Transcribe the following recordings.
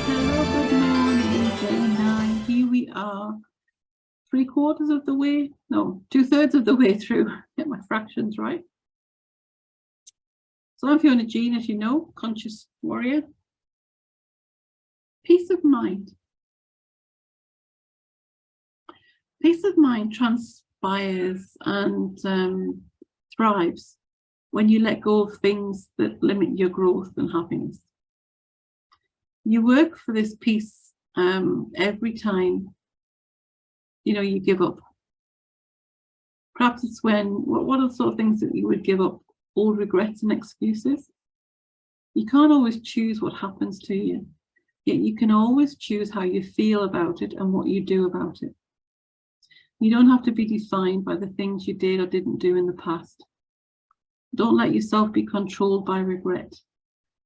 Hello, good morning, day 9. Here we are, 3/4 of the way, no, 2/3 of the way through. Get my fractions right. So I'm Fiona Jean, as you know, conscious warrior. Peace of mind. Peace of mind transpires and thrives when you let go of things that limit your growth and happiness. You work for this peace every time, you give up. Perhaps it's what are the sort of things that you would give up? Old regrets and excuses. You can't always choose what happens to you, yet you can always choose how you feel about it and what you do about it. You don't have to be defined by the things you did or didn't do in the past. Don't let yourself be controlled by regret.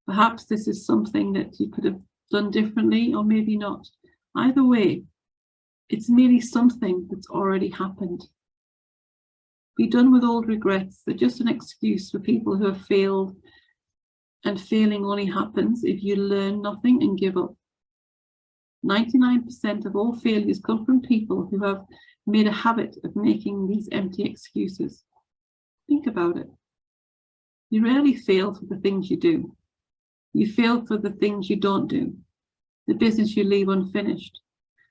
Perhaps this is something that you could have done differently, or maybe not. Either way, it's merely something that's already happened. Be done with old regrets. They're just an excuse for people who have failed, and failing only happens if you learn nothing and give up. 99% of all failures come from people who have made a habit of making these empty excuses. Think about it. You rarely fail for the things you do. You fail for the things you don't do, the business you leave unfinished,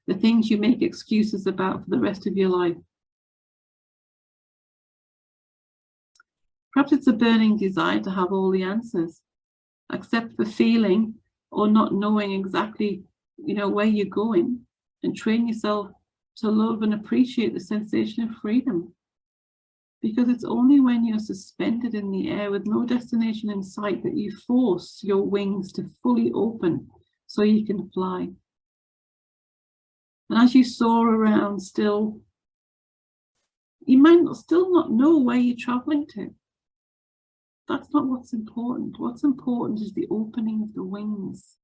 the things you make excuses about for the rest of your life. Perhaps it's a burning desire to have all the answers. Accept the feeling or not knowing exactly, where you're going, and train yourself to love and appreciate the sensation of freedom. Because it's only when you're suspended in the air with no destination in sight that you force your wings to fully open so you can fly. And as you soar around still, you might still not know where you're traveling to. That's not what's important. What's important is the opening of the wings.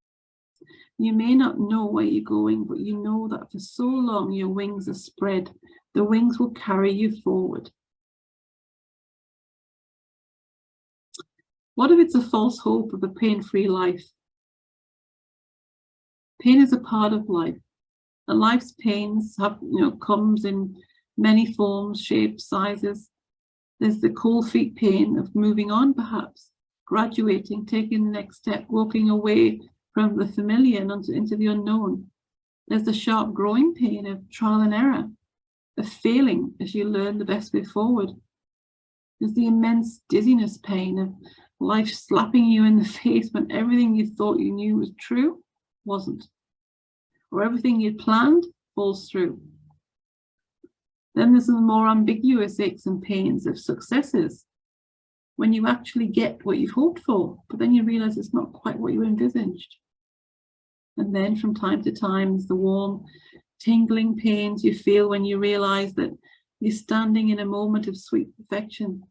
You may not know where you're going, but you know that for so long your wings are spread, the wings will carry you forward. What if it's a false hope of a pain-free life? Pain is a part of life, and life's pains comes in many forms, shapes, sizes. There's the cold feet pain of moving on, perhaps, graduating, taking the next step, walking away from the familiar and into the unknown. There's the sharp growing pain of trial and error, of failing as you learn the best way forward. There's the immense dizziness pain of life slapping you in the face when everything you thought you knew was true wasn't, or everything you'd planned falls through. Then there's the more ambiguous aches and pains of successes, when you actually get what you've hoped for, but then you realize it's not quite what you envisaged. And then from time to time, there's the warm, tingling pains you feel when you realize that you're standing in a moment of sweet perfection,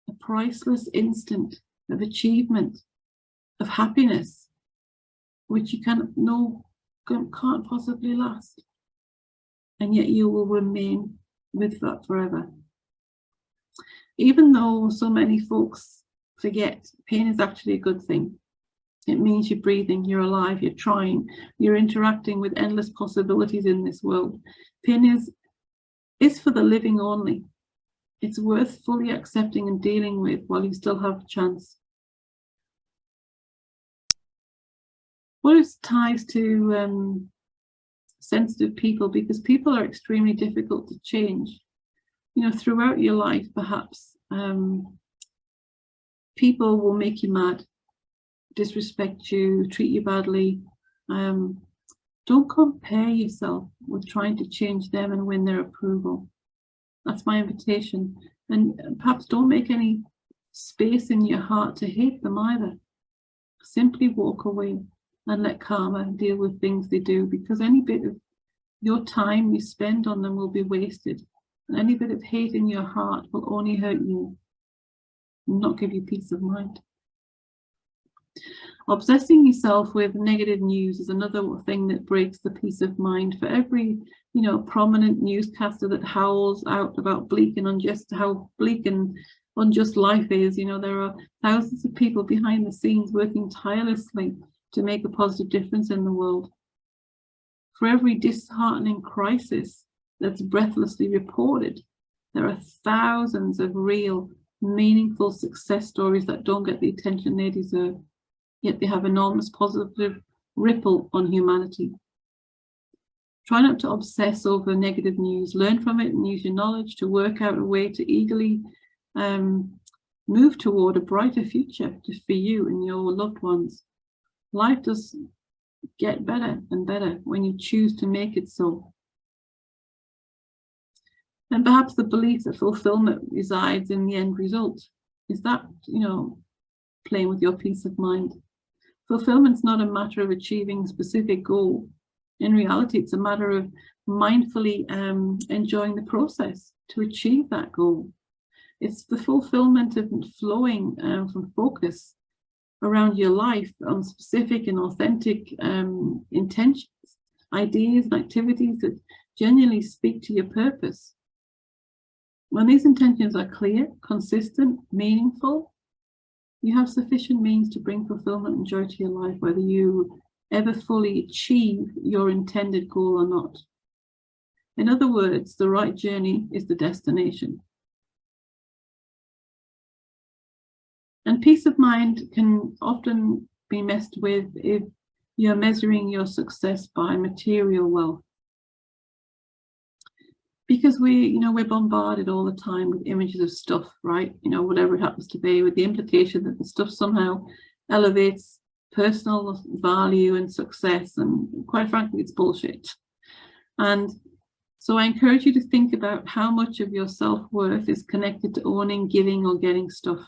a priceless instant of achievement, of happiness, which you can't possibly last. And yet you will remain with that forever. Even though so many folks forget, pain is actually a good thing. It means you're breathing, you're alive, you're trying, you're interacting with endless possibilities in this world. Pain is for the living only. It's worth fully accepting and dealing with while you still have a chance. What is ties to sensitive people? Because people are extremely difficult to change. Throughout your life, perhaps people will make you mad, disrespect you, treat you badly. Don't compare yourself with trying to change them and win their approval. That's my invitation. And perhaps don't make any space in your heart to hate them either. Simply walk away and let karma deal with things they do, because any bit of your time you spend on them will be wasted. And any bit of hate in your heart will only hurt you and not give you peace of mind. Obsessing yourself with negative news is another thing that breaks the peace of mind. For every, prominent newscaster that howls out about how bleak and unjust life is, there are thousands of people behind the scenes working tirelessly to make a positive difference in the world. For every disheartening crisis that's breathlessly reported, there are thousands of real, meaningful success stories that don't get the attention they deserve, yet they have enormous positive ripple on humanity. Try not to obsess over negative news. Learn from it and use your knowledge to work out a way to eagerly move toward a brighter future for you and your loved ones. Life does get better and better when you choose to make it so. And perhaps the belief that fulfillment resides in the end result. Is that, playing with your peace of mind? Fulfillment's not a matter of achieving a specific goal. In reality, it's a matter of mindfully enjoying the process to achieve that goal. It's the fulfillment of flowing from focus around your life on specific and authentic intentions, ideas and activities that genuinely speak to your purpose. When these intentions are clear, consistent, meaningful, you have sufficient means to bring fulfillment and joy to your life, whether you ever fully achieve your intended goal or not. In other words, the right journey is the destination. And peace of mind can often be messed with if you're measuring your success by material wealth. Because we're bombarded all the time with images of stuff, right? Whatever it happens to be, with the implication that the stuff somehow elevates personal value and success. And quite frankly, it's bullshit. And so I encourage you to think about how much of your self-worth is connected to owning, giving, or getting stuff.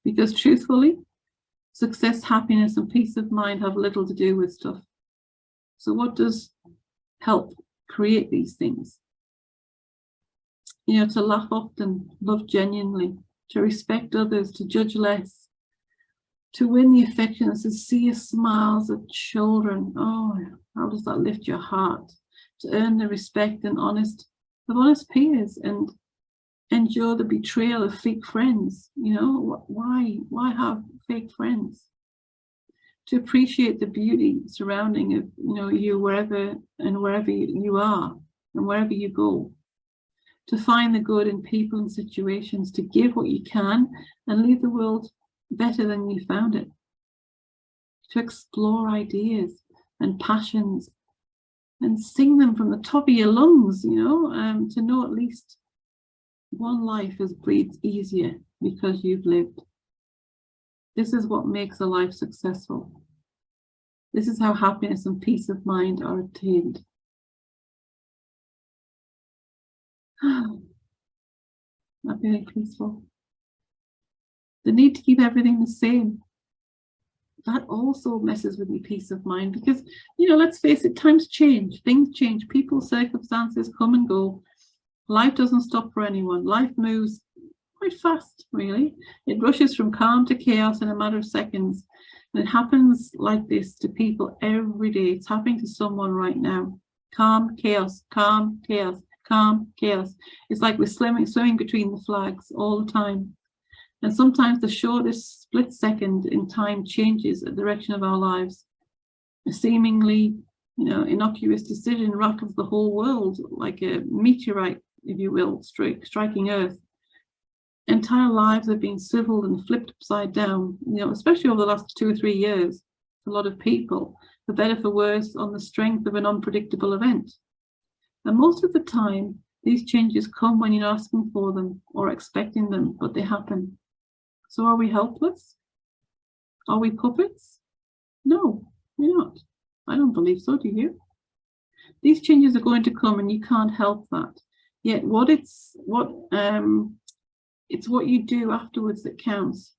Because truthfully, success, happiness, and peace of mind have little to do with stuff. So what does help create these things? To laugh often, love genuinely, to respect others, to judge less, to win the affection and sincere smiles of children. Oh, how does that lift your heart? To earn the respect and honest peers and endure the betrayal of fake friends. Why have fake friends? To appreciate the beauty surrounding of you wherever you are and wherever you go. To find the good in people and situations, to give what you can and leave the world better than you found it. To explore ideas and passions and sing them from the top of your lungs, to know at least one life has breathed easier because you've lived. This is what makes a life successful. This is how happiness and peace of mind are attained. Not very peaceful. The need to keep everything the same. That also messes with your peace of mind because, let's face it, times change, things change, people, circumstances come and go. Life doesn't stop for anyone. Life moves quite fast, really. It rushes from calm to chaos in a matter of seconds. And it happens like this to people every day. It's happening to someone right now. Calm, chaos, calm, chaos, calm, chaos. It's like we're swimming between the flags all the time. And sometimes the shortest split second in time changes the direction of our lives. A seemingly, innocuous decision rattles the whole world like a meteorite, if you will, striking Earth. Entire lives have been swiveled and flipped upside down, especially over the last 2 or 3 years. A lot of people, for better for worse, on the strength of an unpredictable event. And most of the time, these changes come when you're not asking for them or expecting them, but they happen. So are we helpless? Are we puppets? No, we're not. I don't believe so, do you? These changes are going to come and you can't help that. Yet it's what you do afterwards that counts.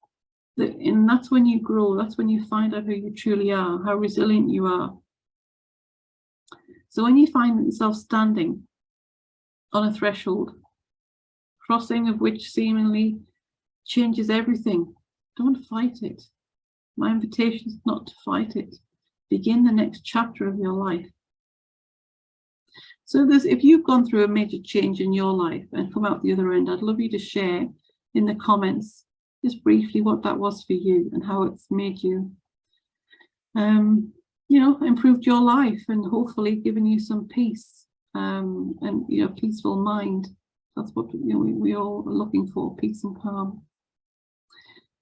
And that's when you grow. That's when you find out who you truly are, how resilient you are. So when you find yourself standing on a threshold, crossing of which seemingly changes everything, don't fight it. My invitation is not to fight it. Begin the next chapter of your life. So if you've gone through a major change in your life and come out the other end, I'd love you to share in the comments just briefly what that was for you and how it's made you you know, improved your life and hopefully given you some peace, and, you know, peaceful mind. That's what, you know, we all are looking for, peace and calm.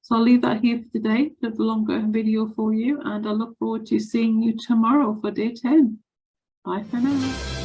So I'll leave that here for today, a longer video for you, and I look forward to seeing you tomorrow for day 10. Bye for now.